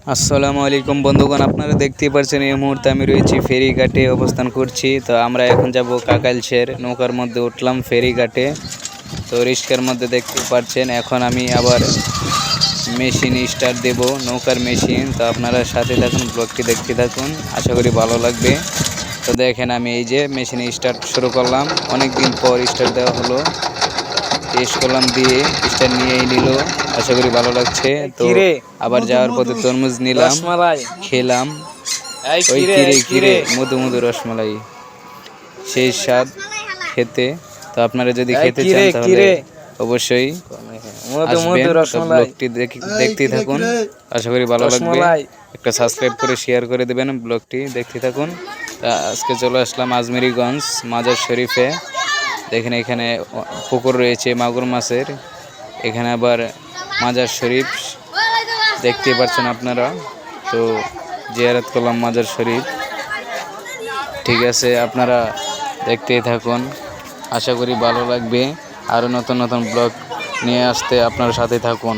আসসালামু আলাইকুম বন্ধুগণ, আপনারা দেখতেই পাচ্ছেন এই মুহূর্তে আমি রয়েছি ফেরিঘাটে অবস্থান করছি। তো আমরা এখন যাব কাকাইলছের নৌকার মধ্যে উঠলাম ফেরিঘাটে। তো রিস্কার মধ্যে দেখতে পাচ্ছেন এখন আমি আবার মেশিন স্টার্ট দেব, নৌকার মেশিন। তো আপনারা সাথে থাকুন, ব্লগটি দেখতে থাকুন, আশা করি ভালো লাগবে। তো দেখেন আমি এই যে মেশিন স্টার্ট শুরু করলাম, অনেক দিন পর স্টার্ট দেওয়া হলো, টেস্ট করলাম, দিয়ে স্টার্ট নিয়েই নিল, আশা করি ভালো লাগছে। তো আবার যাওয়ার পথে তরমুজ নিলাম, খেলাম। ওই কিরে কিরে মধু মধু রসমালাই, সেই স্বাদ খেতে। তো আপনারা যদি খেতে চান তাহলে অবশ্যই আসবেন। তো ব্লগটি দেখতে থাকুন, আশা করি ভালো লাগবে। একটা সাবস্ক্রাইব করে শেয়ার করে দেবেন, ব্লগটি দেখতে থাকুন। আজকে চলে আসলাম আজমেরিগঞ্জ মাজার শরীফে। দেখেন এখানে পুকুর রয়েছে মাগুর মাছের, এখানে আবার মাজার শরীফ দেখতে পাচ্ছেন আপনারা। তো জিয়ারত করলাম মাজার শরীফ। ঠিক আছে, আপনারা দেখতেই থাকুন, আশা করি ভালো লাগবে। আরও নতুন নতুন ব্লগ নিয়ে আসতে আপনারা সাথে থাকুন।